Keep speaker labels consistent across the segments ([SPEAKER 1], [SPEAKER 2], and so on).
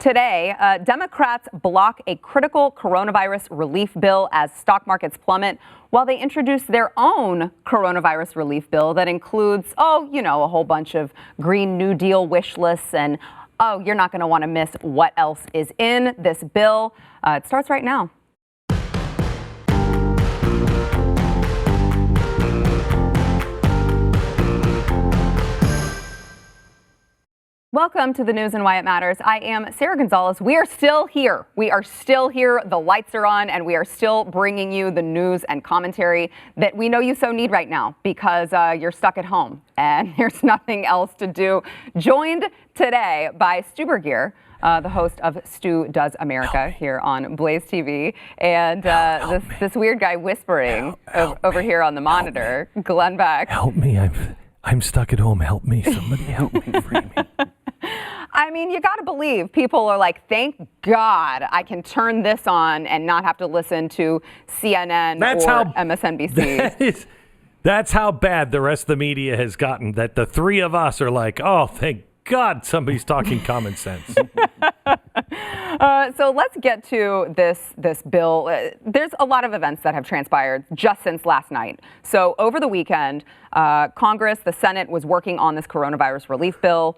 [SPEAKER 1] Today, Democrats block a critical coronavirus relief bill as stock markets plummet, while they introduce their own coronavirus relief bill that includes, a whole bunch of Green New Deal wish lists. And, you're not going to want to miss what else is in this bill. It starts right now. Welcome to the news and why it matters. I am Sarah Gonzalez. We are still here. The lights are on, and we are still bringing you the news and commentary that we know you so need right now because you're stuck at home and there's nothing else to do. Joined today by Stu Burguiere, the host of Stu Does America here on BlazeTV, and this weird guy whispering over here on the monitor, Glenn Beck.
[SPEAKER 2] Help me! I'm stuck at home. Help me! Somebody help me! Free me!
[SPEAKER 1] I mean, you got to believe people are like, thank God I can turn this on and not have to listen to CNN or MSNBC.
[SPEAKER 2] That's how bad the rest of the media has gotten, that the three of us are like, oh, thank God somebody's talking common sense.
[SPEAKER 1] So let's get to this bill. There's a lot of events that have transpired just since last night. So over the weekend, Congress, the Senate, was working on this coronavirus relief bill.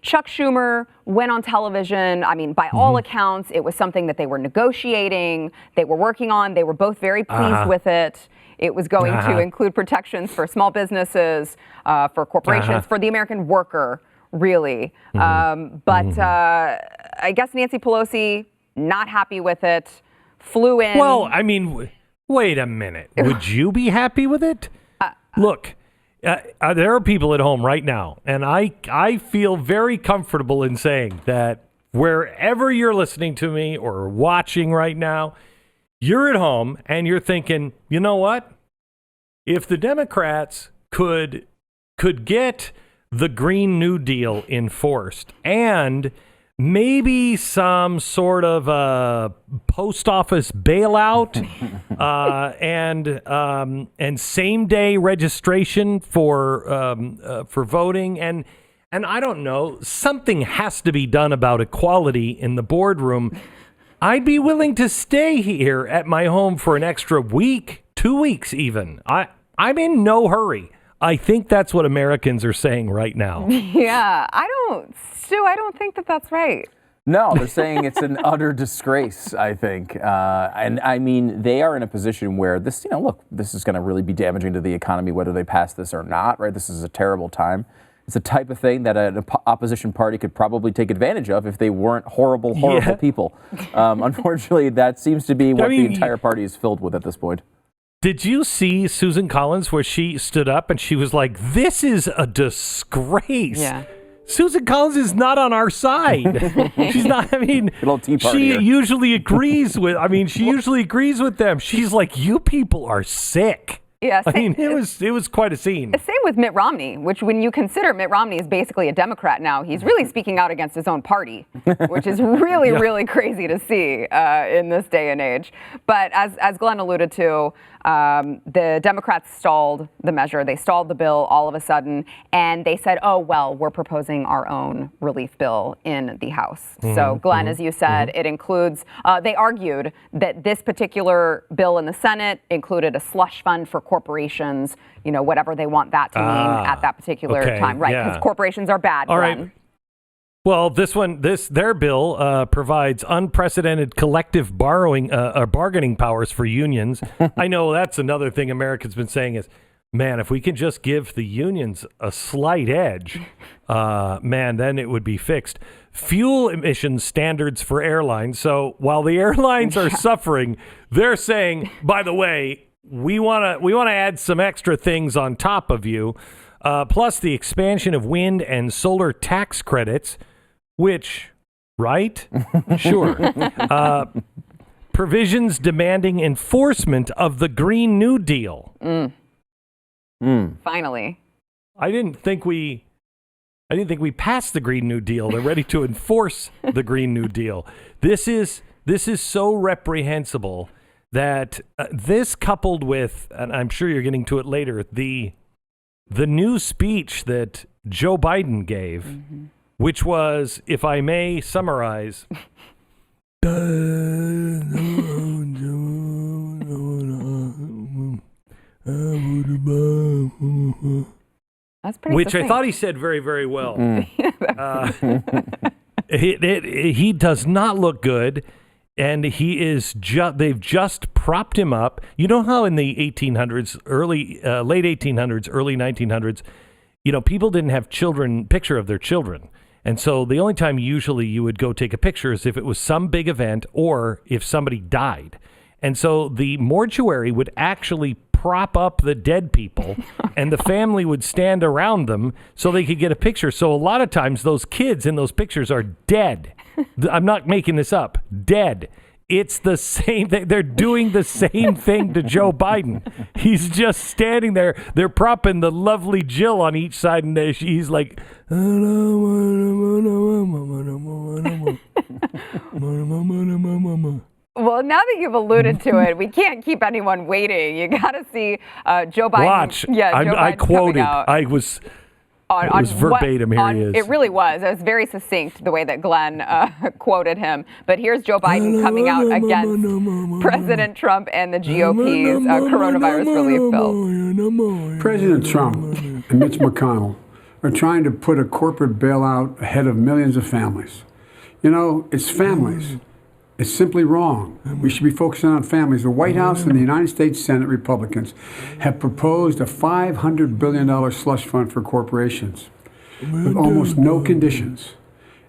[SPEAKER 1] Chuck Schumer went on television. I mean, by all accounts, it was something that they were negotiating, they were working on. They were both very pleased with it. It was going to include protections for small businesses, for corporations, for the American worker, really. But I guess Nancy Pelosi, not happy with it, flew in.
[SPEAKER 2] Well, I mean, wait a minute. Would you be happy with it? Look. There are people at home right now, and I feel very comfortable in saying that wherever you're listening to me or watching right now, you're at home and you're thinking, you know what? If the Democrats could get the Green New Deal enforced and maybe some sort of a post office bailout and same day registration for voting and I don't know, something has to be done about equality in the boardroom. I'd be willing to stay here at my home for an extra week, 2 weeks even. I'm in no hurry. I think that's what Americans are saying right now.
[SPEAKER 1] Yeah, Stu, I don't think that that's right.
[SPEAKER 3] No, they're saying it's an utter disgrace, I think. And I mean, they are in a position where this, this is going to really be damaging to the economy, whether they pass this or not, right? This is a terrible time. It's the type of thing that an opposition party could probably take advantage of if they weren't horrible people. Unfortunately, that seems to be what the entire party is filled with at this point.
[SPEAKER 2] Did you see Susan Collins where she stood up and she was like, this is a disgrace?
[SPEAKER 1] Yeah.
[SPEAKER 2] Susan Collins is not on our side. She's not, she usually agrees with them. She's like, you people are sick.
[SPEAKER 1] Yeah,
[SPEAKER 2] it was quite a scene.
[SPEAKER 1] Same with Mitt Romney, which when you consider Mitt Romney is basically a Democrat now, he's really speaking out against his own party, which is really, really crazy to see in this day and age. But as Glenn alluded to, the Democrats stalled the measure. They stalled the bill all of a sudden, and they said, we're proposing our own relief bill in the House. So, Glenn, as you said, it includes, they argued that this particular bill in the Senate included a slush fund for corporations, whatever they want that to mean at that particular time. Right, because corporations are bad,
[SPEAKER 2] All
[SPEAKER 1] Glenn.
[SPEAKER 2] right. Well, their bill provides unprecedented collective bargaining powers for unions. I know that's another thing Americans been saying is, man, if we can just give the unions a slight edge, then it would be fixed. Fuel emission standards for airlines. So while the airlines are suffering, they're saying, by the way, we want to add some extra things on top of you, plus the expansion of wind and solar tax credits. Which, right? Sure. Provisions demanding enforcement of the Green New Deal.
[SPEAKER 1] Finally.
[SPEAKER 2] I didn't think we passed the Green New Deal. They're ready to enforce the Green New Deal. This is so reprehensible that this coupled with, and I'm sure you're getting to it later, the new speech that Joe Biden gave. which was, if I may summarize,
[SPEAKER 1] That's pretty
[SPEAKER 2] which I
[SPEAKER 1] succinct.
[SPEAKER 2] thought he said very, very well. He does not look good, and he is they've just propped him up. You know how in the 1800s, late 1800s, early 1900s, people didn't have picture of their children. And so the only time usually you would go take a picture is if it was some big event or if somebody died. And so the mortuary would actually prop up the dead people and the family would stand around them so they could get a picture. So a lot of times those kids in those pictures are dead. I'm not making this up. Dead. It's the same thing. They're doing the same thing to Joe Biden. He's just standing there. They're propping the lovely Jill on each side, and he's like,
[SPEAKER 1] Well, now that you've alluded to it, we can't keep anyone waiting. You got to see Joe Biden.
[SPEAKER 2] watch.
[SPEAKER 1] Yeah, Joe
[SPEAKER 2] I
[SPEAKER 1] Biden's
[SPEAKER 2] quoted.
[SPEAKER 1] coming out.
[SPEAKER 2] It was verbatim. Here he is.
[SPEAKER 1] It really was. It was very succinct the way that Glenn quoted him. But here's Joe Biden coming out against President Trump and the GOP's coronavirus relief bill.
[SPEAKER 4] President Trump and Mitch McConnell are trying to put a corporate bailout ahead of millions of families. It's families. It's simply wrong. We should be focusing on families. The White House and the United States Senate Republicans have proposed a $500 billion slush fund for corporations with almost no conditions.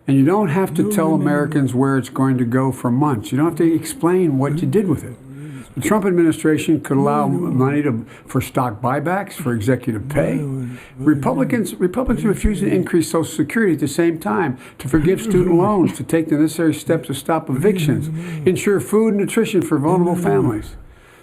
[SPEAKER 4] And you don't have to tell Americans where it's going to go for months. You don't have to explain what you did with it. The Trump administration could allow money for stock buybacks, for executive pay. Republicans refuse to increase Social Security at the same time, to forgive student loans, to take the necessary steps to stop evictions, ensure food and nutrition for vulnerable families.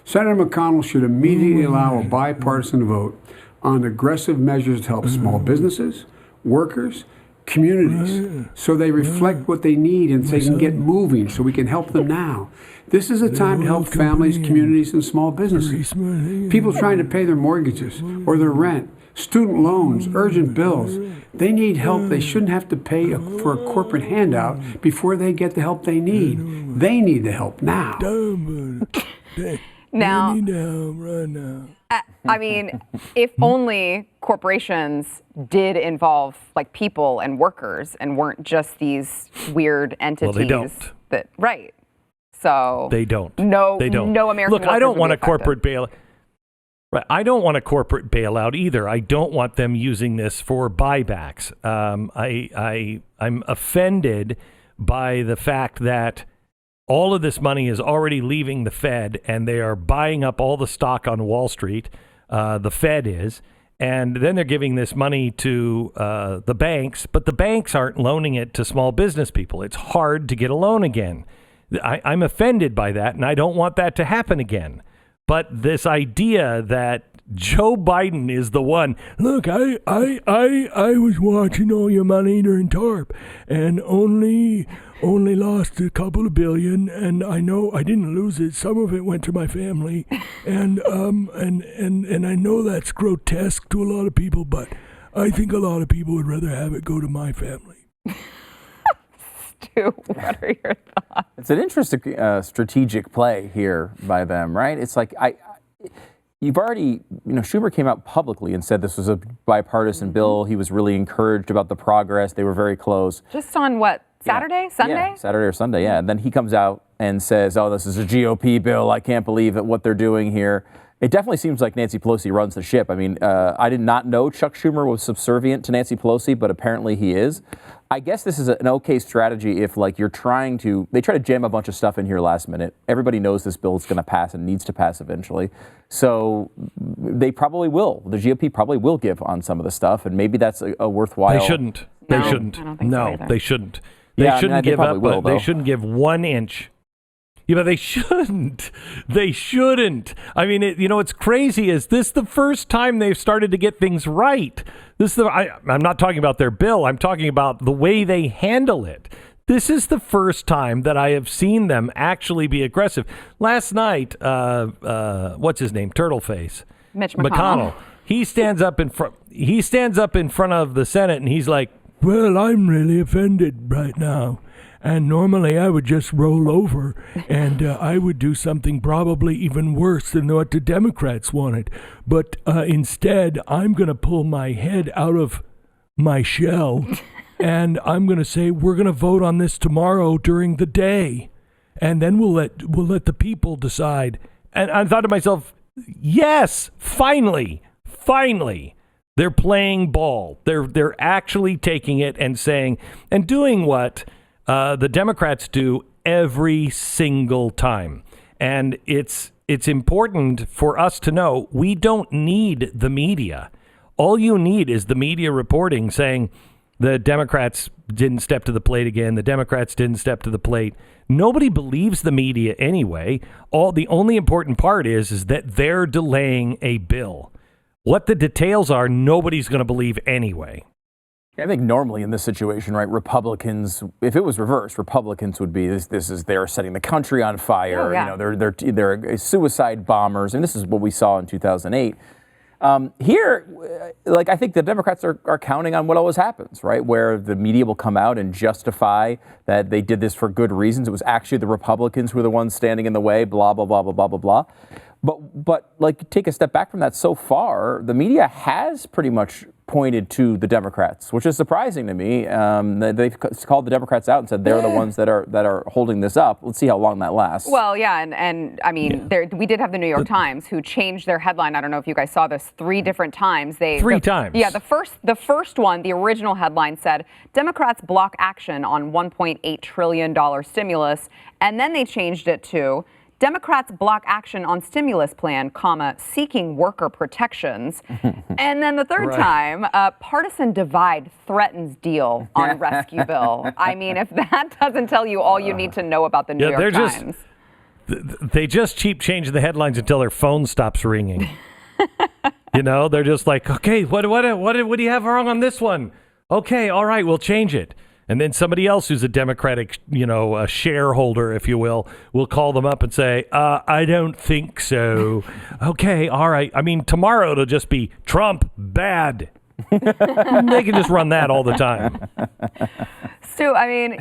[SPEAKER 4] Senator McConnell should immediately allow a bipartisan vote on aggressive measures to help small businesses, workers, communities, so they reflect what they need and so they can get moving, so we can help them now. This is a time to help families, communities, and small businesses. People trying to pay their mortgages or their rent, student loans, urgent bills. They need help. They shouldn't have to pay for a corporate handout before they get the help they need. They need the help now.
[SPEAKER 1] Now, I mean, if only corporations did involve people and workers and weren't just these weird entities.
[SPEAKER 2] Well, they don't.
[SPEAKER 1] Right. So
[SPEAKER 2] they don't.
[SPEAKER 1] No,
[SPEAKER 2] they don't.
[SPEAKER 1] No American.
[SPEAKER 2] Look, I don't want a corporate bailout. Right. I don't want a corporate bailout either. I don't want them using this for buybacks. I'm offended by the fact that all of this money is already leaving the Fed, and they are buying up all the stock on Wall Street. The Fed is. And then they're giving this money to the banks, but the banks aren't loaning it to small business people. It's hard to get a loan again. I'm offended by that, and I don't want that to happen again. But this idea that Joe Biden is the one. Look, I was watching all your money during TARP, and only lost a couple of billion, and I know I didn't lose it. Some of it went to my family, and I know that's grotesque to a lot of people, but I think a lot of people would rather have it go to my family.
[SPEAKER 1] Stu, what are your thoughts?
[SPEAKER 3] It's an interesting strategic play here by them, right? It's like you've already, Schumer came out publicly and said this was a bipartisan bill. He was really encouraged about the progress. They were very close.
[SPEAKER 1] Just on what? Saturday?
[SPEAKER 3] Yeah.
[SPEAKER 1] Sunday?
[SPEAKER 3] Yeah, Saturday or Sunday, yeah. And then he comes out and says, oh, this is a GOP bill. I can't believe what they're doing here. It definitely seems like Nancy Pelosi runs the ship. I mean, I did not know Chuck Schumer was subservient to Nancy Pelosi, but apparently he is. I guess this is an okay strategy if, they try to jam a bunch of stuff in here last minute. Everybody knows this bill is going to pass and needs to pass eventually. So they probably will. The GOP probably will give on some of the stuff, and maybe that's a worthwhile.
[SPEAKER 2] They shouldn't.
[SPEAKER 1] No,
[SPEAKER 2] They shouldn't.
[SPEAKER 1] I don't think so
[SPEAKER 2] No,
[SPEAKER 1] either.
[SPEAKER 2] they shouldn't. They shouldn't give up.
[SPEAKER 3] Will,
[SPEAKER 2] they shouldn't give 1 inch. Yeah, but they shouldn't. They shouldn't. I mean, it's crazy. Is this the first time they've started to get things right? I'm not talking about their bill. I'm talking about the way they handle it. This is the first time that I have seen them actually be aggressive. Last night, what's his name? Turtleface.
[SPEAKER 1] Mitch McConnell.
[SPEAKER 2] He stands up in front. He stands up in front of the Senate, and he's like,
[SPEAKER 5] well, I'm really offended right now. And normally I would just roll over and I would do something probably even worse than what the Democrats wanted. But instead, I'm going to pull my head out of my shell and I'm going to say we're going to vote on this tomorrow during the day. And then we'll let the people decide. And I thought to myself, yes, finally. They're playing ball. They're actually taking it and saying and doing what the Democrats do every single time. And it's important for us to know we don't need the media. All you need is the media reporting saying the Democrats didn't step to the plate again. The Democrats didn't step to the plate. Nobody believes the media anyway. The only important part is that they're delaying a bill. What the details are, nobody's going to believe anyway.
[SPEAKER 3] I think normally in this situation, right, Republicans, if it was reversed, Republicans would be they're setting the country on fire.
[SPEAKER 1] Oh, yeah.
[SPEAKER 3] You know, they're suicide bombers, and this is what we saw in 2008. Here, like, I think the Democrats are counting on what always happens, right? Where the media will come out and justify that they did this for good reasons. It was actually the Republicans who were the ones standing in the way, blah, blah, blah, blah, blah, blah, blah. But like, take a step back from that. So far, the media has pretty much pointed to the Democrats, which is surprising to me. They've called the Democrats out and said they're the ones that are holding this up. Let's see how long that lasts.
[SPEAKER 1] Well, yeah, and I mean, we did have the New York Times who changed their headline. I don't know if you guys saw this 3 different times.
[SPEAKER 2] Three times.
[SPEAKER 1] Yeah, the first one, the original headline said, Democrats block action on $1.8 trillion stimulus. And then they changed it to, Democrats block action on stimulus plan, seeking worker protections. And then the third time, partisan divide threatens deal on rescue bill. I mean, if that doesn't tell you all you need to know about the New York Times.
[SPEAKER 2] They just keep changing the headlines until their phone stops ringing. You know, they're just like, okay, what do you have wrong on this one? Okay, all right, we'll change it. And then somebody else who's a Democratic, a shareholder, if you will call them up and say, I don't think so. Okay, all right. I mean, tomorrow it'll just be Trump bad. They can just run that all the time.
[SPEAKER 1] Stu, I mean,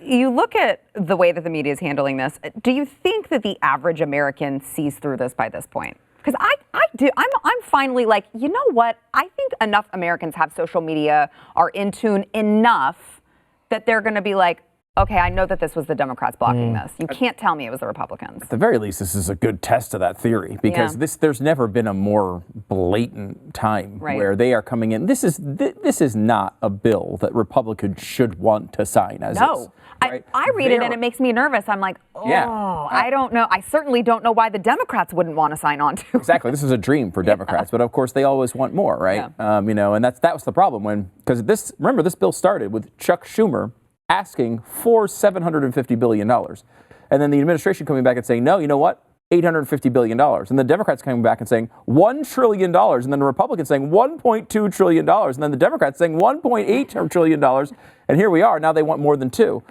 [SPEAKER 1] you look at the way that the media is handling this. Do you think that the average American sees through this by this point? Because I do. I'm finally like, you know what? I think enough Americans have social media, are in tune enough that they're going to be like, okay, I know that this was the Democrats blocking this. You can't tell me it was the Republicans.
[SPEAKER 3] At the very least, this is a good test of that theory, because there's never been a more blatant time where they are coming in. This is not a bill that Republicans should want to sign as is. Right?
[SPEAKER 1] I read it and it makes me nervous. I'm like, I don't know. I certainly don't know why the Democrats wouldn't want to sign on to.
[SPEAKER 3] Exactly. This is a dream for Democrats, but of course they always want more, right? Yeah. And that was the problem because this bill started with Chuck Schumer asking for $750 billion. And then the administration coming back and saying, no, you know what? $850 billion. And the Democrats coming back and saying $1 trillion. And then the Republicans saying $1.2 trillion. And then the Democrats saying $1.8 trillion. And here we are. Now they want more than $2.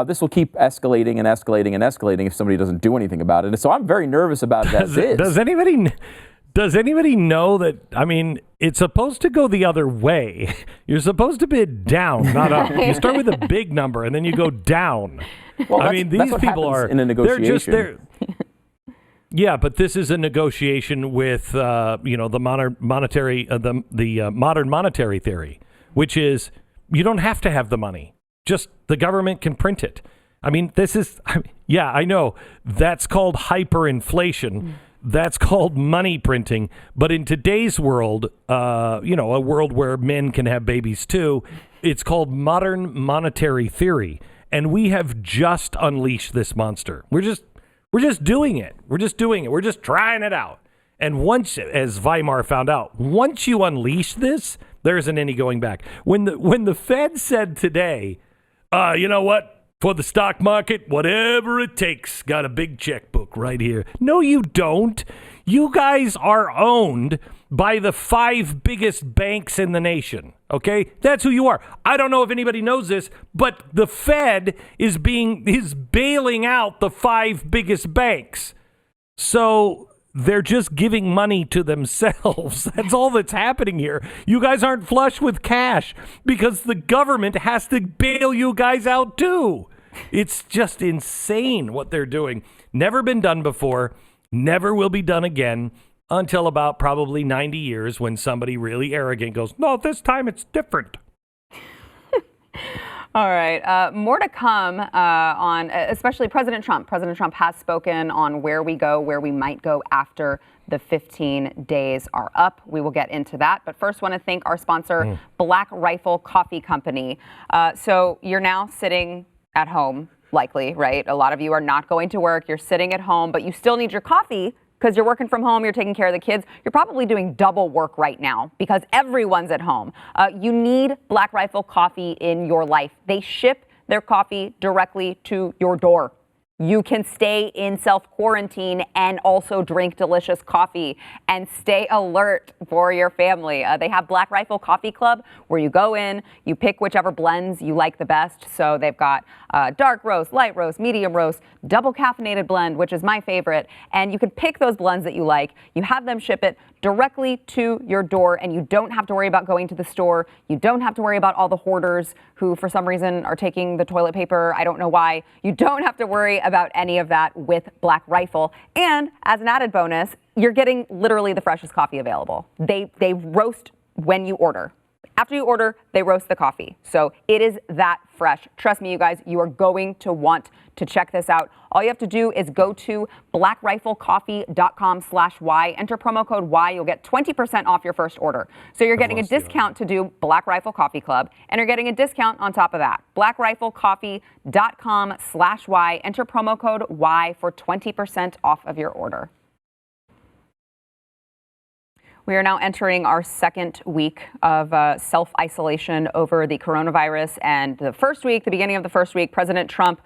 [SPEAKER 3] This will keep escalating and escalating and escalating if somebody doesn't do anything about it. And so I'm very nervous about it as is.
[SPEAKER 2] Does anybody know that, I mean, it's supposed to go the other way. You're supposed to bid down, not up. You start with a big number and then you go down.
[SPEAKER 3] Well, I mean, these people are in a negotiation.
[SPEAKER 2] Yeah, but this is a negotiation with, the modern monetary theory, which is you don't have to have the money. Just the government can print it. I mean, I know that's called hyperinflation. That's called money printing. But in today's world, a world where men can have babies too, it's called modern monetary theory. And we have just unleashed this monster. We're just doing it. We're just doing it. We're just trying it out. And once, as Weimar found out, once you unleash this, there isn't any going back. When the Fed said today, you know what? For the stock market, whatever it takes, got a big checkbook right here. No, you don't. You guys are owned by the 5 biggest banks in the nation. Okay? That's who you are. I don't know if anybody knows this, but the Fed is bailing out the 5 biggest banks. So They're just giving money to themselves. That's all that's happening here. You guys aren't flush with cash because the government has to bail you guys out too. It's just insane what they're doing. Never been done before. Never will be done again until about probably 90 years when somebody really arrogant goes, no, this time it's different.
[SPEAKER 1] All right. More to come on, especially President Trump. President Trump has spoken on where we go, where we might go after the 15 days are up. We will get into that. But first, want to thank our sponsor, Black Rifle Coffee Company. So you're now sitting at home, likely, right? A lot of you are not going to work. You're sitting at home, but you still need your coffee because you're working from home, you're taking care of the kids. You're probably doing double work right now because everyone's at home. You need Black Rifle Coffee in your life. They ship their coffee directly to your door. You can stay in self-quarantine and also drink delicious coffee and stay alert for your family. They have Black Rifle Coffee Club where you go in, you pick whichever blends you like the best. So they've got dark roast, light roast, medium roast, double caffeinated blend, which is my favorite. And you can pick those blends that you like. You have them ship it directly to your door, and you don't have to worry about going to the store. You don't have to worry about all the hoarders who, for some reason, are taking the toilet paper. I don't know why. You don't have to worry about any of that with Black Rifle. And as an added bonus, you're getting literally the freshest coffee available. They roast when you order. After you order, they roast the coffee. So it is that fresh. Trust me, you guys, you are going to want to check this out. All you have to do is go to blackriflecoffee.com/Y, enter promo code Y. You'll get 20% off your first order. So you're getting a discount to do Black Rifle Coffee Club, and you're getting a discount on top of that. blackriflecoffee.com/Y, enter promo code Y for 20% off of your order. We are now entering our second week of self-isolation over the coronavirus. And the beginning of the first week, President Trump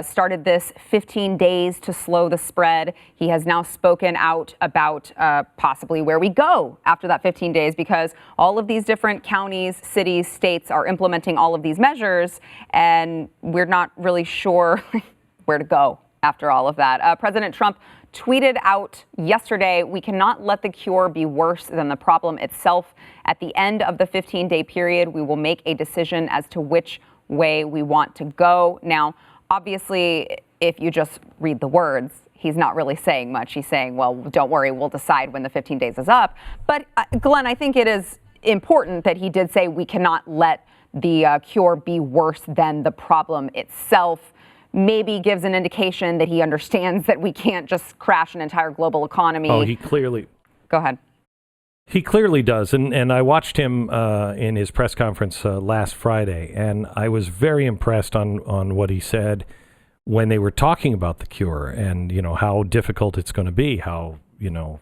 [SPEAKER 1] started this 15 days to slow the spread. He has now spoken out about possibly where we go after that 15 days, because all of these different counties, cities, states are implementing all of these measures, and we're not really sure where to go after all of that. President Trump tweeted out yesterday, "We cannot let the cure be worse than the problem itself. At the end of the 15-day period, we will make a decision as to which way we want to go." Now, obviously, if you just read the words, he's not really saying much. He's saying, well, don't worry, we'll decide when the 15 days is up. But Glenn, I think it is important that he did say we cannot let the cure be worse than the problem itself. Maybe gives an indication that he understands that we can't just crash an entire global economy.
[SPEAKER 2] Oh, he clearly...
[SPEAKER 1] Go ahead.
[SPEAKER 2] He clearly does. And I watched him in his press conference last Friday, and I was very impressed on what he said when they were talking about the cure and, you know, how difficult it's going to be, how, you know,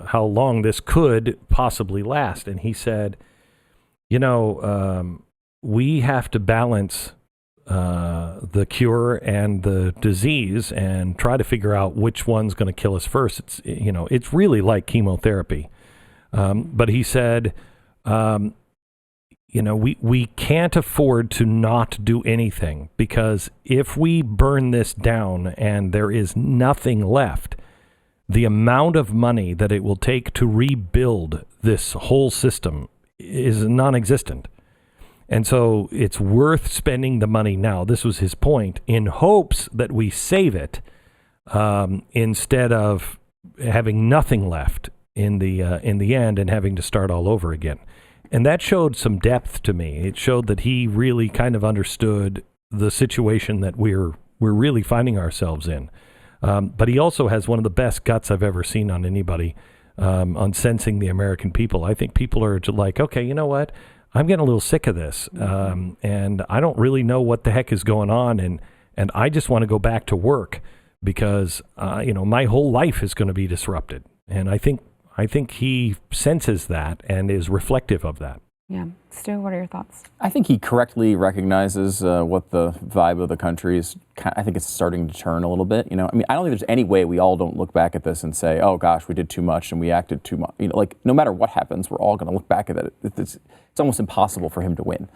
[SPEAKER 2] how long this could possibly last. And he said, you know, we have to balance the cure and the disease and try to figure out which one's going to kill us first. It's, you know, it's really like chemotherapy. But he said, you know, we can't afford to not do anything, because if we burn this down and there is nothing left, the amount of money that it will take to rebuild this whole system is non-existent. And so it's worth spending the money now. This was his point, in hopes that we save it instead of having nothing left in the end and having to start all over again. And that showed some depth to me. It showed that he really kind of understood the situation that we're really finding ourselves in. But he also has one of the best guts I've ever seen on anybody on sensing the American people. I think people are like, okay, you know what? I'm getting a little sick of this, and I don't really know what the heck is going on, and I just want to go back to work because you know, my whole life is going to be disrupted, and I think he senses that and is reflective of that.
[SPEAKER 1] Yeah. Stu, what are your thoughts?
[SPEAKER 3] I think he correctly recognizes what the vibe of the country is. I think it's starting to turn a little bit. I mean, I don't think there's any way we all don't look back at this and say, "Oh gosh, we did too much and we acted too much." Like no matter what happens, we're all going to look back at it. It's almost impossible for him to win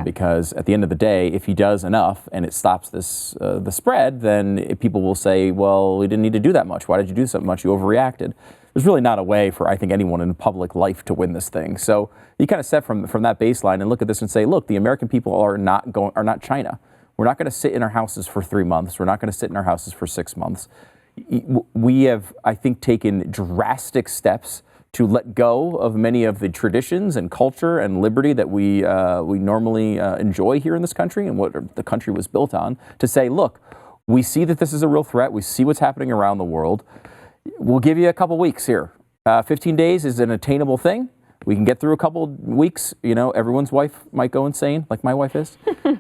[SPEAKER 3] because at the end of the day, if he does enough and it stops this the spread, then people will say, "Well, we didn't need to do that much. Why did you do so much? You overreacted." There's really not a way for, I think, anyone in public life to win this thing. So you kind of set from that baseline and look at this and say, look, the American people are not China. We're not going to sit in our houses for 3 months. We're not going to sit in our houses for 6 months. We have, I think, taken drastic steps to let go of many of the traditions and culture and liberty that we normally enjoy here in this country and what the country was built on, to say, look, we see that this is a real threat. We see what's happening around the world. We'll give you a couple weeks here. 15 days is an attainable thing. We can get through a couple weeks. Everyone's wife might go insane, like my wife is.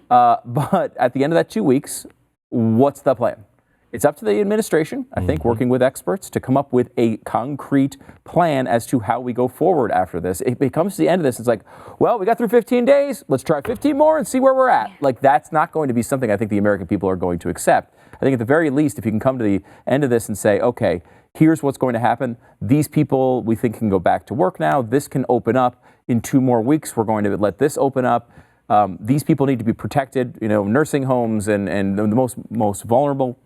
[SPEAKER 3] But at the end of that 2 weeks, what's the plan? It's up to the administration, I think, working with experts to come up with a concrete plan as to how we go forward after this. If it comes to the end of this, it's like, well, we got through 15 days. Let's try 15 more and see where we're at. Like, that's not going to be something I think the American people are going to accept. I think at the very least, if you can come to the end of this and say, okay, here's what's going to happen. These people we think can go back to work now. This can open up in 2 more weeks. We're going to let this open up. These people need to be protected. Nursing homes and the most vulnerable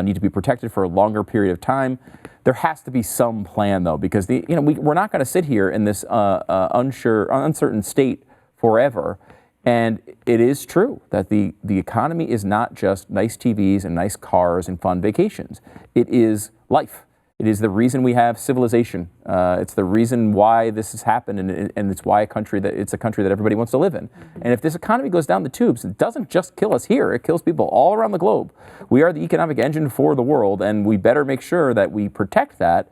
[SPEAKER 3] need to be protected for a longer period of time. There has to be some plan, though, because we're not going to sit here in this uncertain state forever. And it is true that the economy is not just nice TVs and nice cars and fun vacations. It is life. It is the reason we have civilization. It's the reason why this has happened, and it's why it's a country that everybody wants to live in. And if this economy goes down the tubes, it doesn't just kill us here, it kills people all around the globe. We are the economic engine for the world, and we better make sure that we protect that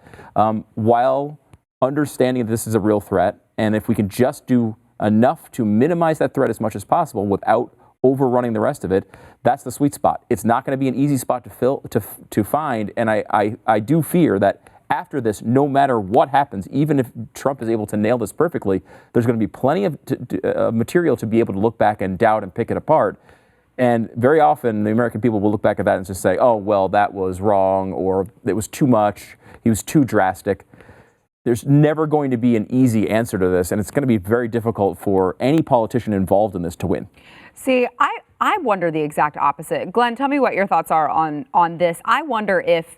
[SPEAKER 3] while understanding that this is a real threat. And if we can just do enough to minimize that threat as much as possible without overrunning the rest of it, that's the sweet spot. It's not going to be an easy spot to find, and I do fear that after this, no matter what happens, even if Trump is able to nail this perfectly, there's going to be plenty of material to be able to look back and doubt and pick it apart. And very often, the American people will look back at that and just say, oh, well, that was wrong, or it was too much, he was too drastic. There's never going to be an easy answer to this, and it's going to be very difficult for any politician involved in this to win.
[SPEAKER 1] See, I wonder the exact opposite. Glenn, tell me what your thoughts are on this. I wonder if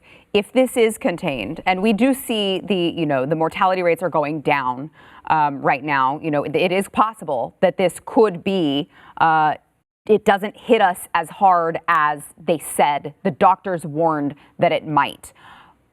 [SPEAKER 1] this is contained, and we do see the mortality rates are going down right now. It is possible that this could be. It doesn't hit us as hard as they said. The doctors warned that it might.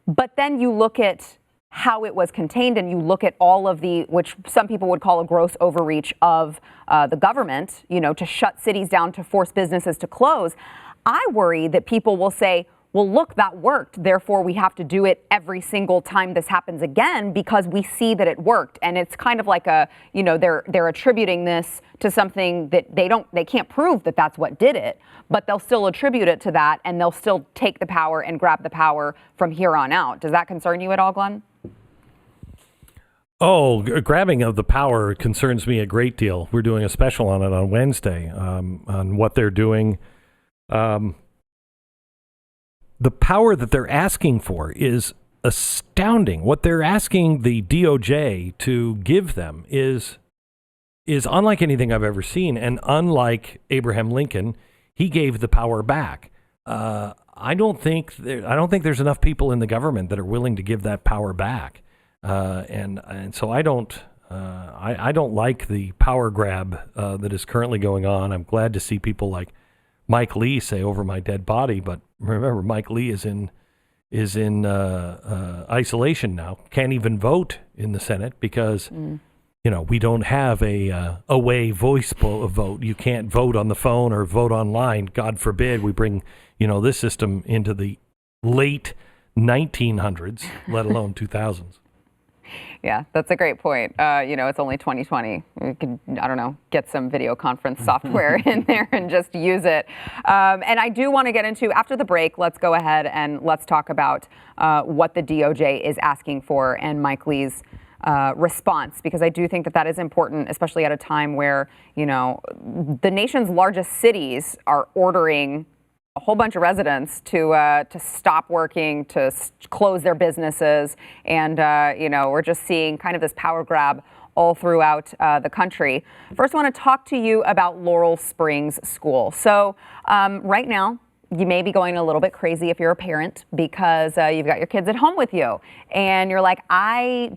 [SPEAKER 1] But then you look at how it was contained, and you look at all of which some people would call a gross overreach of the government, to shut cities down, to force businesses to close. I worry that people will say, well, look, that worked. Therefore, we have to do it every single time this happens again because we see that it worked. And it's kind of like they're attributing this to something that they can't prove that that's what did it, but they'll still attribute it to that, and they'll still take the power and grab the power from here on out. Does that concern you at all, Glenn?
[SPEAKER 2] Oh, grabbing of the power concerns me a great deal. We're doing a special on it on Wednesday, on what they're doing. The power that they're asking for is astounding. What they're asking the DOJ to give them is unlike anything I've ever seen, and unlike Abraham Lincoln, he gave the power back. I don't think there's enough people in the government that are willing to give that power back. And so I don't like the power grab that is currently going on. I'm glad to see people like Mike Lee say "over my dead body," but remember, Mike Lee is in isolation now. Can't even vote in the Senate because we don't have a away voice vote. You can't vote on the phone or vote online. God forbid we bring this system into the late 1900s, let alone 2000s.
[SPEAKER 1] Yeah, that's a great point. It's only 2020. We could, get some video conference software in there and just use it. And I do want to get into, after the break, let's go ahead and let's talk about what the DOJ is asking for and Mike Lee's response, because I do think that that is important, especially at a time where, you know, the nation's largest cities are ordering a whole bunch of residents to stop working, to close their businesses. And, you know, we're just seeing kind of this power grab all throughout the country. First, I want to talk to you about Laurel Springs School. So right now, you may be going a little bit crazy if you're a parent, because you've got your kids at home with you and you're like, I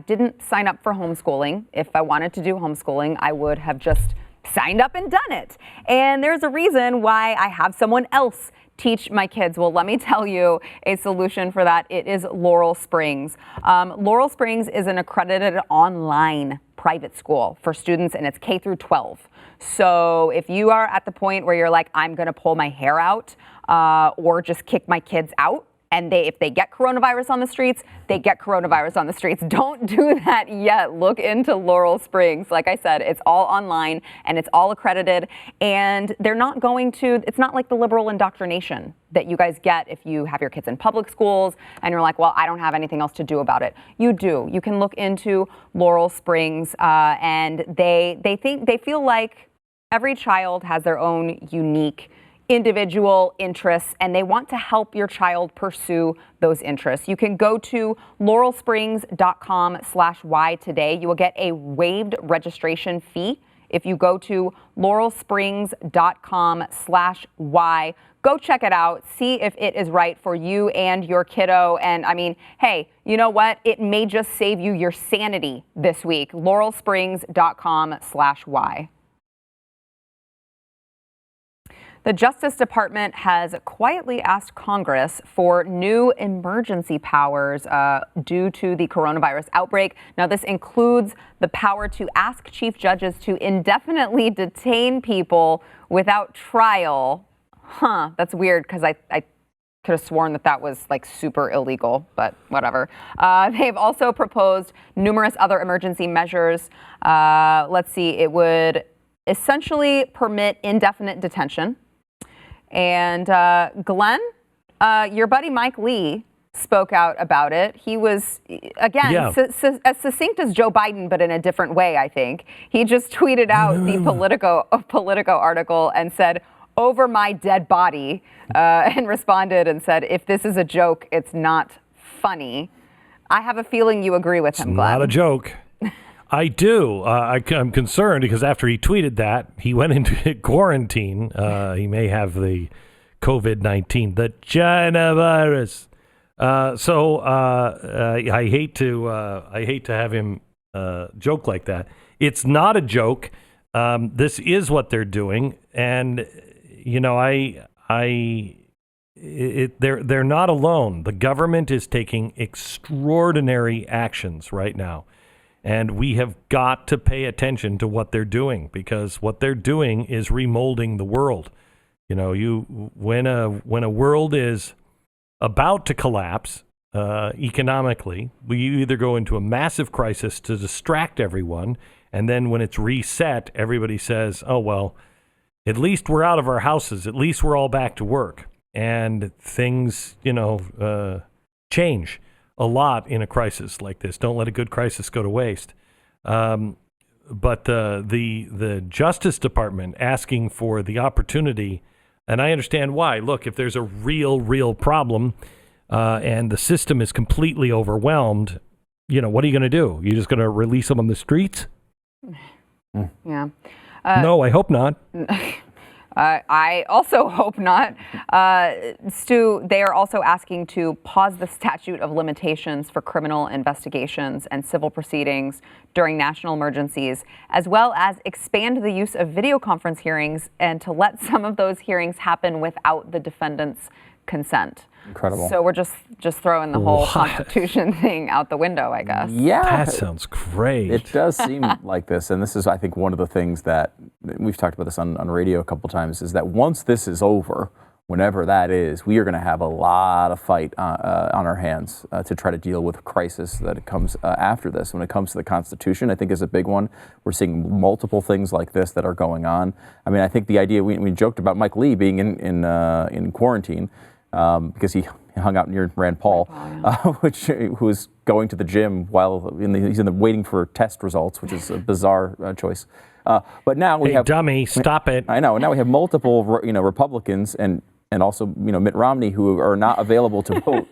[SPEAKER 1] didn't sign up for homeschooling. If I wanted to do homeschooling, I would have just signed up and done it. And there's a reason why I have someone else teach my kids. Well, let me tell you a solution for that. It is Laurel Springs. Laurel Springs is an accredited online private school for students, and it's K through 12. So if you are at the point where you're like, I'm going to pull my hair out or just kick my kids out, and if they get coronavirus on the streets, they get coronavirus on the streets. Don't do that yet. Look into Laurel Springs. Like I said, it's all online and it's all accredited. And they're not going to, it's not like the liberal indoctrination that you guys get if you have your kids in public schools and you're like, well, I don't have anything else to do about it. You do. You can look into Laurel Springs and they feel like every child has their own unique individual interests, and they want to help your child pursue those interests. You can go to laurelsprings.com/Y today. You will get a waived registration fee if you go to laurelsprings.com/Y. Go check it out. See if it is right for you and your kiddo. And I mean, hey, you know what? It may just save you your sanity this week. laurelsprings.com/Y. The Justice Department has quietly asked Congress for new emergency powers due to the coronavirus outbreak. Now, this includes the power to ask chief judges to indefinitely detain people without trial. That's weird, because I could have sworn that was like super illegal, but whatever. They've also proposed numerous other emergency measures. Let's see, it would essentially permit indefinite detention. And Glenn, your buddy Mike Lee spoke out about it. He was, again, as succinct as Joe Biden, but in a different way, I think. He just tweeted out the Politico article and said, "Over my dead body," and responded and said, "If this is a joke, it's not funny." I have a feeling you agree with him, Glenn.
[SPEAKER 2] Not a joke. I do. I'm concerned because after he tweeted that, he went into quarantine. He may have the COVID-19, the China virus. So I hate to have him joke like that. It's not a joke. This is what they're doing, and you know, they're not alone. The government is taking extraordinary actions right now. And we have got to pay attention to what they're doing, because what they're doing is remolding the world. You know, when a world is about to collapse economically, we either go into a massive crisis to distract everyone, and then when it's reset, everybody says, "Oh well, at least we're out of our houses. At least we're all back to work," and things, you know, change a lot in a crisis like this. Don't let a good crisis go to waste. But the Justice Department asking for the opportunity, and I understand why. Look, if there's a real problem and the system is completely overwhelmed, you know, what are you going to do? You're just going to release them on the streets?
[SPEAKER 1] Yeah.
[SPEAKER 2] No, I hope not.
[SPEAKER 1] I also hope not. Stu, they are also asking to pause the statute of limitations for criminal investigations and civil proceedings during national emergencies, as well as expand the use of video conference hearings and to let some of those hearings happen without the defendant's consent.
[SPEAKER 3] Incredible.
[SPEAKER 1] So we're just throwing the whole Constitution thing out the window, I guess.
[SPEAKER 3] Yeah.
[SPEAKER 2] That sounds great.
[SPEAKER 3] It does seem like this. And this is, I think, one of the things that we've talked about this on radio a couple times, is that once this is over, whenever that is, we are going to have a lot of fight on our hands to try to deal with a crisis that comes after this. When it comes to the Constitution, I think is a big one. We're seeing multiple things like this that are going on. I mean, I think the idea, we joked about Mike Lee being in quarantine, because he hung out near Rand Paul, who was going to the gym while he's waiting for test results, which is a bizarre choice. But now we have
[SPEAKER 2] dummy, stop it.
[SPEAKER 3] I know. Now we have multiple, Republicans and also, Mitt Romney who are not available to vote,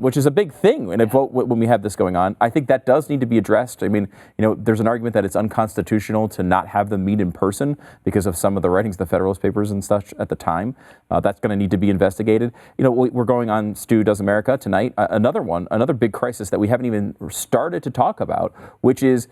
[SPEAKER 3] which is a big thing in a vote when we have this going on. I think that does need to be addressed. I mean, there's an argument that it's unconstitutional to not have them meet in person because of some of the writings, the Federalist Papers and such at the time. That's going to need to be investigated. We're going on Stu Does America tonight. Another big crisis that we haven't even started to talk about, which is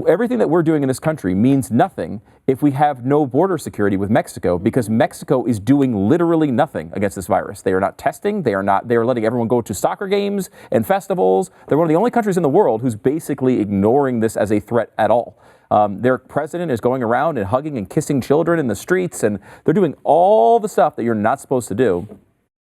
[SPEAKER 3] everything that we're doing in this country means nothing if we have no border security with Mexico, because Mexico is doing literally nothing against this virus. They are not testing. They are letting everyone go to soccer games and festivals. They're one of the only countries in the world who's basically ignoring this as a threat at all. Their president is going around and hugging and kissing children in the streets, and they're doing all the stuff that you're not supposed to do.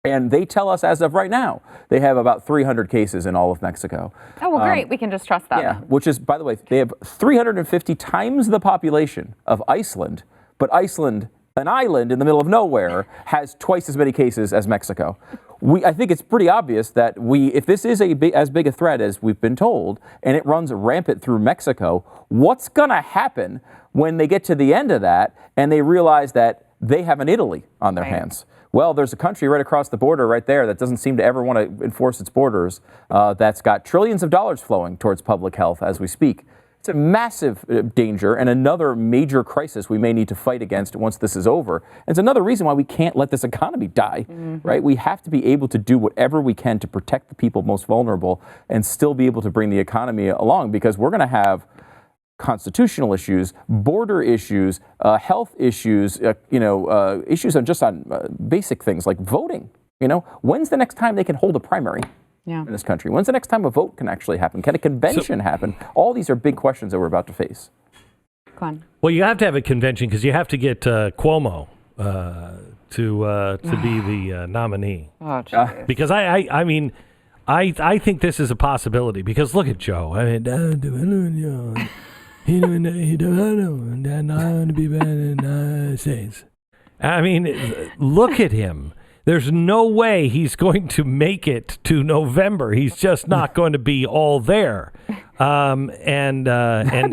[SPEAKER 3] And they tell us as of right now, they have about 300 cases in all of Mexico.
[SPEAKER 1] Oh, well, great. We can just trust them.
[SPEAKER 3] Yeah, which is, by the way, they have 350 times the population of Iceland. But Iceland, an island in the middle of nowhere, has twice as many cases as Mexico. I think it's pretty obvious that if this is as big a threat as we've been told, and it runs rampant through Mexico, what's going to happen when they get to the end of that and they realize that they have an Italy on their hands? Well, there's a country right across the border right there that doesn't seem to ever want to enforce its borders, that's got trillions of dollars flowing towards public health as we speak. It's a massive danger and another major crisis we may need to fight against once this is over. And it's another reason why we can't let this economy die, right? We have to be able to do whatever we can to protect the people most vulnerable and still be able to bring the economy along, because we're going to have constitutional issues, border issues, health issues, issues on basic things like voting. When's the next time they can hold a primary in this country? When's the next time a vote can actually happen? Can a convention happen? All these are big questions that we're about to face.
[SPEAKER 2] Well, you have to have a convention because you have to get Cuomo to be the nominee.
[SPEAKER 1] Oh, geez.
[SPEAKER 2] Because I mean, I think this is a possibility, because look at Joe. I mean, he don't want to be bad in States. I mean, look at him. There's no way he's going to make it to November. He's just not going to be all there. And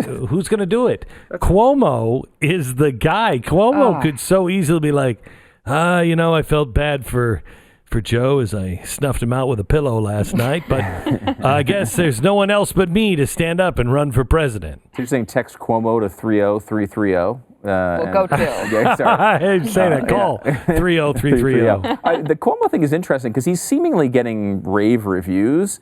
[SPEAKER 2] who's going to do it? Cuomo is the guy. Cuomo could so easily be like, I felt bad for Joe as I snuffed him out with a pillow last night, but I guess there's no one else but me to stand up and run for president.
[SPEAKER 3] So you're saying text Cuomo to 30330?
[SPEAKER 1] We'll go to.
[SPEAKER 3] Yeah, sorry.
[SPEAKER 2] I say that. Call 30330.
[SPEAKER 3] The Cuomo thing is interesting because he's seemingly getting rave reviews.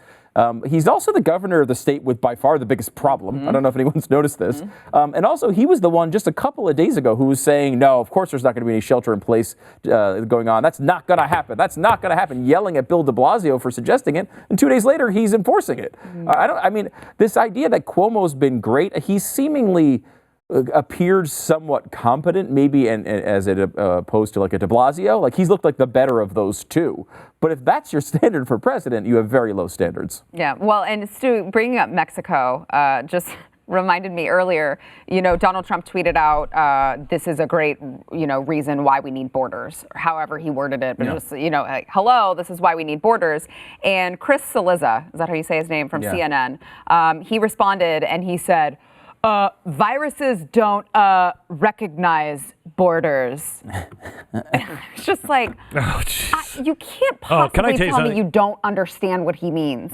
[SPEAKER 3] He's also the governor of the state with by far the biggest problem. I don't know if anyone's noticed this. And also, he was the one just a couple of days ago who was saying, no, of course there's not going to be any shelter in place going on. That's not going to happen. That's not going to happen. Yelling at Bill de Blasio for suggesting it. And 2 days later, he's enforcing it. This idea that Cuomo's been great, he's seemingly appeared somewhat competent, maybe, and as opposed to like a de Blasio. Like, he's looked like the better of those two. But if that's your standard for president, you have very low standards.
[SPEAKER 1] Yeah, well, and Stu, bringing up Mexico just reminded me earlier, Donald Trump tweeted out, this is a great, reason why we need borders, or however he worded it. But just, like, hello, this is why we need borders. And Chris Cillizza, is that how you say his name, from CNN, he responded and he said, viruses don't recognize borders. It's just like, you can't possibly tell me you don't understand what he means.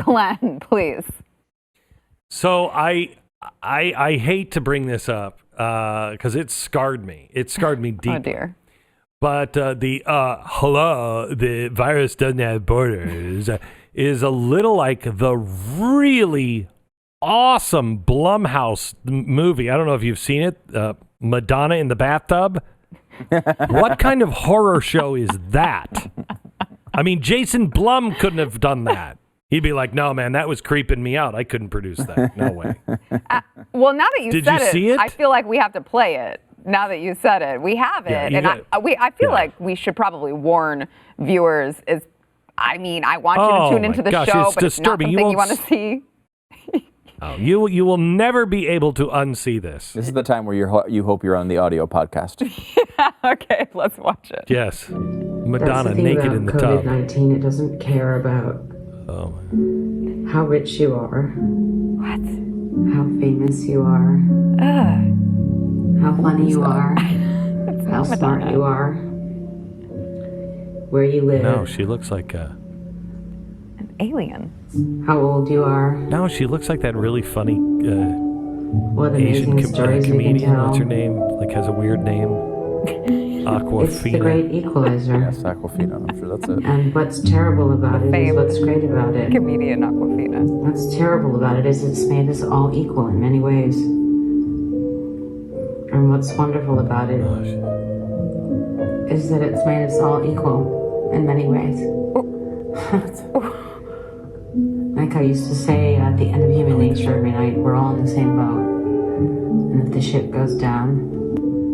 [SPEAKER 1] Glenn, please.
[SPEAKER 2] So I hate to bring this up because it scarred me. It scarred me deeply.
[SPEAKER 1] Oh, dear.
[SPEAKER 2] But the virus doesn't have borders is a little like the really awesome Blumhouse movie. I don't know if you've seen it, Madonna in the bathtub. What kind of horror show is that? I mean, Jason Blum couldn't have done that. He'd be like, no, man, that was creeping me out. I couldn't produce that. No way.
[SPEAKER 1] Well, now that you
[SPEAKER 2] Did
[SPEAKER 1] said
[SPEAKER 2] you see it?
[SPEAKER 1] I feel like we have to play it. Now that you said it, we have it. And I feel like we should probably warn viewers. I want you to tune into the show, but it's not something you want to see.
[SPEAKER 2] Oh, you will never be able to unsee this.
[SPEAKER 3] This is the time where you hope you're on the audio podcast.
[SPEAKER 1] Okay, let's watch it.
[SPEAKER 2] Yes. Madonna
[SPEAKER 6] That's the thing
[SPEAKER 2] naked
[SPEAKER 6] about
[SPEAKER 2] in the tub.
[SPEAKER 6] COVID-19. It doesn't care about how rich you are,
[SPEAKER 1] What?
[SPEAKER 6] how famous you are, how funny you are, how smart you are, where you live,
[SPEAKER 2] No, she looks like
[SPEAKER 1] An alien.
[SPEAKER 6] how old you are,
[SPEAKER 2] no, she looks like that really funny
[SPEAKER 6] what
[SPEAKER 2] Asian
[SPEAKER 6] amazing stories you can
[SPEAKER 2] comedian.
[SPEAKER 6] tell.
[SPEAKER 2] What's her name? Like has a weird name.
[SPEAKER 6] It's the
[SPEAKER 2] Aquafina.
[SPEAKER 6] great equalizer.
[SPEAKER 3] Yes, Aquafina. I'm sure that's it.
[SPEAKER 6] And what's terrible about it is
[SPEAKER 1] famed
[SPEAKER 6] what's great about it.
[SPEAKER 1] Comedian Aquafina.
[SPEAKER 6] What's terrible about it is it's made us all equal in many ways. And what's wonderful about it is that it's made us all equal in many ways. Like I used to say at the end of Human Nature every night, we're all in the same boat. And if the ship goes down,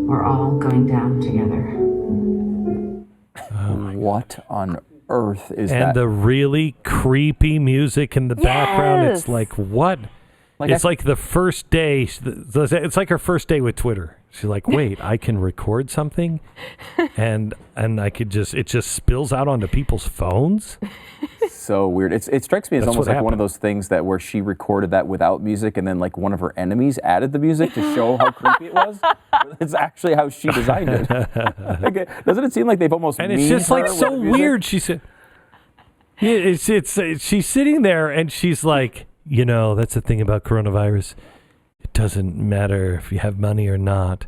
[SPEAKER 6] we're all going down together.
[SPEAKER 3] What on earth is
[SPEAKER 2] And
[SPEAKER 3] that?
[SPEAKER 2] the really creepy music in the background. It's
[SPEAKER 1] Yes.
[SPEAKER 2] like, what?
[SPEAKER 3] Like
[SPEAKER 2] It's like the first day. It's like her first day with Twitter. She's like, wait, I can record something, and I could it just spills out onto people's phones.
[SPEAKER 3] So weird. It strikes me as
[SPEAKER 2] That's
[SPEAKER 3] almost
[SPEAKER 2] what
[SPEAKER 3] like one of
[SPEAKER 2] happened.
[SPEAKER 3] those things that where she recorded that without music, and then like one of her enemies added the music to show how creepy it was. It's actually how she designed it. Like, doesn't it seem like they've almost
[SPEAKER 2] And it's
[SPEAKER 3] memed
[SPEAKER 2] just like
[SPEAKER 3] her with
[SPEAKER 2] so
[SPEAKER 3] the music?
[SPEAKER 2] weird. She said, yeah, it's she's sitting there and she's like, you know, that's the thing about coronavirus. It doesn't matter if you have money or not.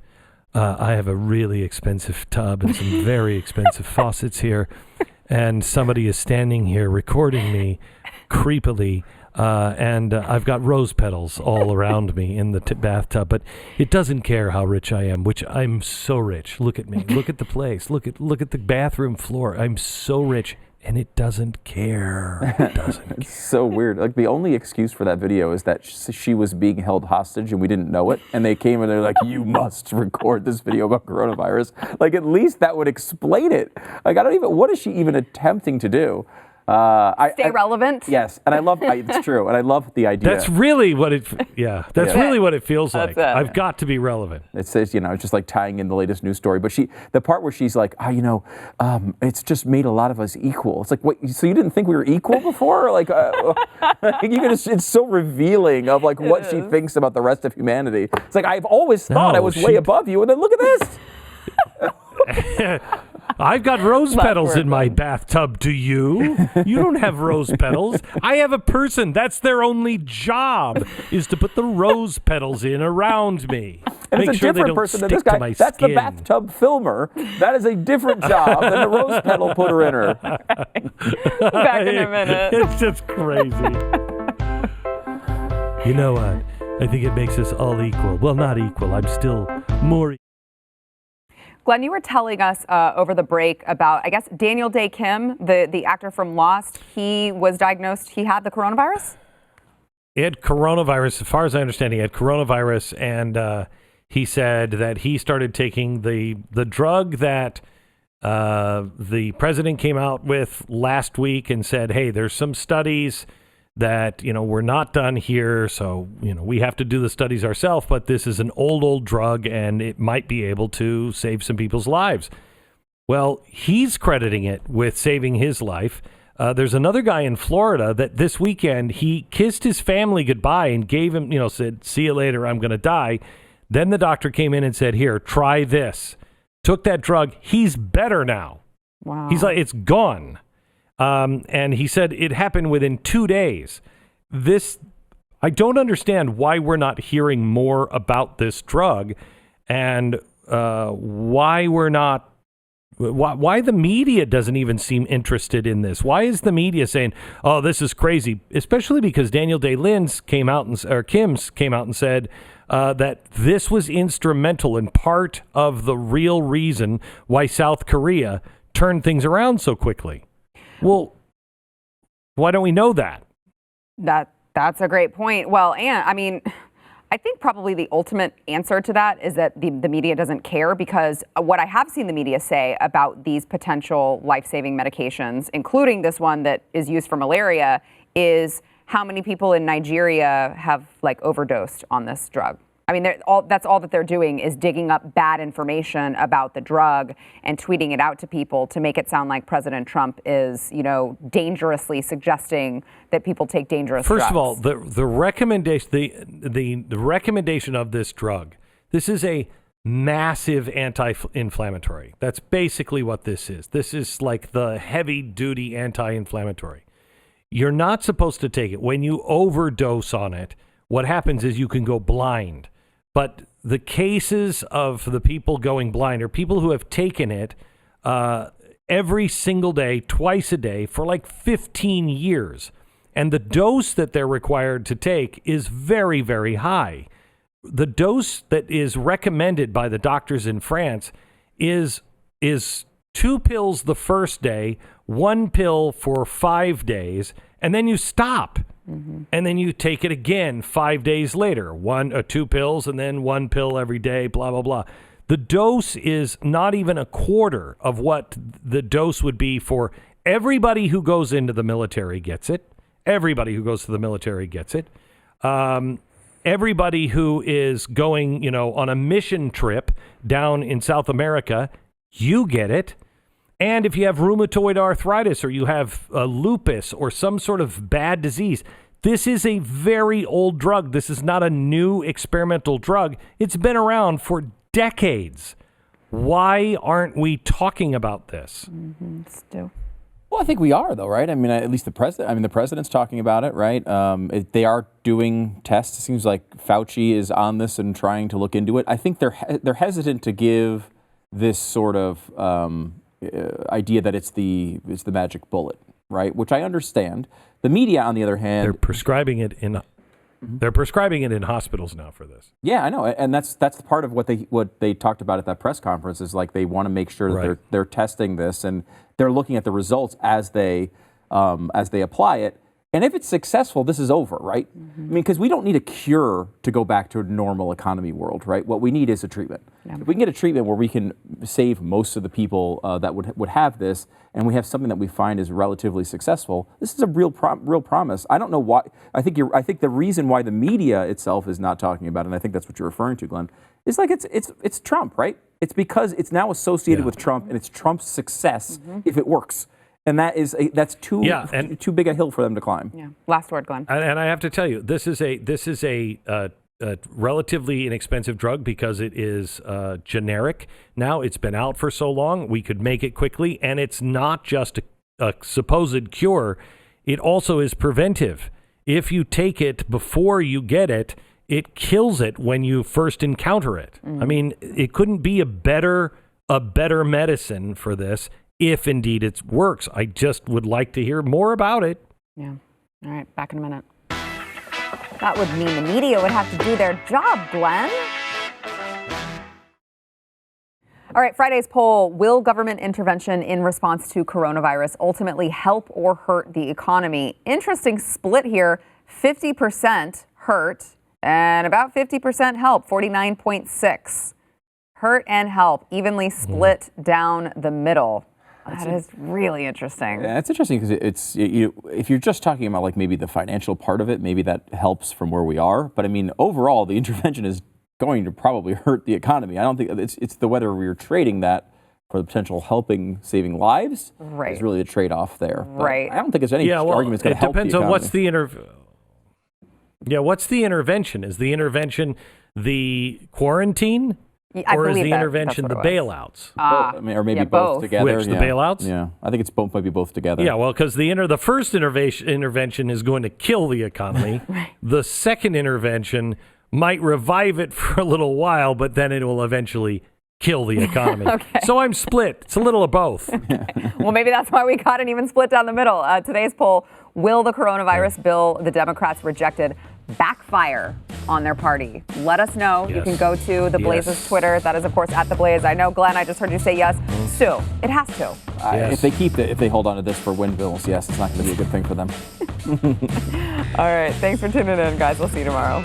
[SPEAKER 2] I have a really expensive tub and some very expensive faucets here. And somebody is standing here recording me creepily. And I've got rose petals all around me in the bathtub. But it doesn't care how rich I am, which I'm so rich. Look at me. Look at the place. Look at the bathroom floor. I'm so rich. And it doesn't care. It doesn't
[SPEAKER 3] It's so weird. Like the only excuse for that video is that she was being held hostage and we didn't know it. And they came and they're like, "You must record this video about coronavirus." Like at least that would explain it. Like I don't even. What is she even attempting to do?
[SPEAKER 1] Stay relevant.
[SPEAKER 3] Yes, and I love. It's true, and I love the idea.
[SPEAKER 2] That's really what it. Yeah, that's
[SPEAKER 3] Yeah.
[SPEAKER 2] really what it feels like.
[SPEAKER 1] That's it.
[SPEAKER 2] I've got to be relevant.
[SPEAKER 3] It says, it's just like tying in the latest news story. But the part where she's like, it's just made a lot of us equal. It's like, what? So you didn't think we were equal before? Like, it's so revealing of like what she thinks about the rest of humanity. It's like I've always thought I was way above you, and then look at this.
[SPEAKER 2] I've got rose petals in my bathtub. Do you? You don't have rose petals. I have a person. That's their only job is to put the rose petals in around me.
[SPEAKER 3] And
[SPEAKER 2] Make
[SPEAKER 3] it's a
[SPEAKER 2] sure they
[SPEAKER 3] different
[SPEAKER 2] don't
[SPEAKER 3] person than
[SPEAKER 2] stick
[SPEAKER 3] this guy.
[SPEAKER 2] to my
[SPEAKER 3] That's
[SPEAKER 2] skin.
[SPEAKER 3] the bathtub filmer. That is a different job than the rose petal putter inner.
[SPEAKER 1] Back in a minute.
[SPEAKER 2] It's just crazy. You know what? I think it makes us all equal. Well, not equal. I'm still more.
[SPEAKER 1] Glenn, you were telling us over the break about, I guess, Daniel Day Kim, the actor from Lost. He was diagnosed. He had the coronavirus?
[SPEAKER 2] He had coronavirus. As far as I understand, he had coronavirus, and he said that he started taking the drug that the president came out with last week and said, hey, there's some studies that, we're not done here. So, we have to do the studies ourselves, but this is an old drug and it might be able to save some people's lives. Well, he's crediting it with saving his life. There's another guy in Florida that this weekend, he kissed his family goodbye and gave him, said, see you later, I'm going to die. Then the doctor came in and said, here, try this. Took that drug. He's better now.
[SPEAKER 1] Wow.
[SPEAKER 2] He's like, it's gone. And he said it happened within 2 days. I don't understand why we're not hearing more about this drug and why the media doesn't even seem interested in this. Why is the media saying, oh, this is crazy? Especially because Daniel Day-Kim's came out and said that this was instrumental and part of the real reason why South Korea turned things around so quickly. Well, why don't we know that?
[SPEAKER 1] That's a great point. Well, and I mean, I think probably the ultimate answer to that is that the media doesn't care, because what I have seen the media say about these potential life-saving medications, including this one that is used for malaria, is how many people in Nigeria have overdosed on this drug. I mean, that's all that they're doing is digging up bad information about the drug and tweeting it out to people to make it sound like President Trump is, dangerously suggesting that people take dangerous drugs.
[SPEAKER 2] First of all, the recommendation the recommendation of this drug, this is a massive anti-inflammatory. That's basically what this is. This is like the heavy-duty anti-inflammatory. You're not supposed to take it. When you overdose on it, what happens is you can go blind. But the cases of the people going blind are people who have taken it every single day, twice a day, for like 15 years. And the dose that they're required to take is very, very high. The dose that is recommended by the doctors in France is 2 pills the first day, 1 pill for 5 days, and then you stop. Mm-hmm. And then you take it again 5 days later, 2 pills, and then 1 pill every day, blah, blah, blah. The dose is not even a quarter of what the dose would be for everybody who goes into the military gets it. Everybody who goes to the military gets it. Everybody who is going, on a mission trip down in South America, you get it. And if you have rheumatoid arthritis or you have lupus or some sort of bad disease, this is a very old drug. This is not a new experimental drug. It's been around for decades. Why aren't we talking about this?
[SPEAKER 1] Mm-hmm. Still.
[SPEAKER 3] Well, I think we are, though, right? I mean, at least the president. I mean, the president's talking about it, right? They are doing tests. It seems like Fauci is on this and trying to look into it. I think they're hesitant to give this sort of idea that it's the magic bullet, right? Which I understand. The media, on the other hand,
[SPEAKER 2] they're prescribing it in. They're prescribing it in hospitals now for this.
[SPEAKER 3] Yeah, I know, and that's the part of what they talked about at that press conference is like they want to make sure that they're testing this and they're looking at the results as they apply it. And if it's successful, this is over, right? Mm-hmm. I mean, because we don't need a cure to go back to a normal economy world, right? What we need is a treatment. Yeah. If we can get a treatment where we can save most of the people that would have this, and we have something that we find is relatively successful, this is a real promise. I don't know why. I think the reason why the media itself is not talking about it, and I think that's what you're referring to, Glenn, is like it's Trump, right? It's because it's now associated with Trump, and it's Trump's success if it works. And that's too big a hill for them to climb.
[SPEAKER 1] Yeah. Last word, Glenn.
[SPEAKER 2] And I have to tell you, this is a relatively inexpensive drug because it is generic. Now it's been out for so long, we could make it quickly, and it's not just a supposed cure. It also is preventive. If you take it before you get it, it kills it when you first encounter it. Mm-hmm. I mean, it couldn't be a better medicine for this. If indeed it works. I just would like to hear more about it.
[SPEAKER 1] Yeah. All right, back in a minute. That would mean the media would have to do their job, Glenn. All right, Friday's poll, will government intervention in response to coronavirus ultimately help or hurt the economy? Interesting split here, 50% hurt and about 50% help, 49.6. Hurt and help, evenly split down the middle. That is really interesting.
[SPEAKER 3] Yeah, it's interesting because it's if you're just talking about like maybe the financial part of it, maybe that helps from where we are. But I mean, overall, the intervention is going to probably hurt the economy. I don't think it's the whether we're trading that for the potential saving lives is really the trade-off there. But I don't think there's any argument going to help the economy.
[SPEAKER 2] It depends on what's the intervention. Is the intervention the quarantine? Or is the intervention the bailouts?
[SPEAKER 3] Or maybe both together.
[SPEAKER 2] Which, the bailouts?
[SPEAKER 3] Yeah, I think it's maybe both together.
[SPEAKER 2] Yeah, well, because the first intervention is going to kill the economy. The second intervention might revive it for a little while, but then it will eventually kill the economy. Okay. So I'm split. It's a little of both.
[SPEAKER 1] Okay. Well, maybe that's why we got an even split down the middle. Today's poll, will the coronavirus bill the Democrats rejected backfire on their party? Let us know. Yes. You can go to the Blaze's Twitter. That is, of course, at the Blaze. I know, Glenn, I just heard you say yes. Sue, it has to.
[SPEAKER 3] Yes. If they hold on to this for wind bills, yes, it's not going to be a good thing for them.
[SPEAKER 1] All right. Thanks for tuning in, guys. We'll see you tomorrow.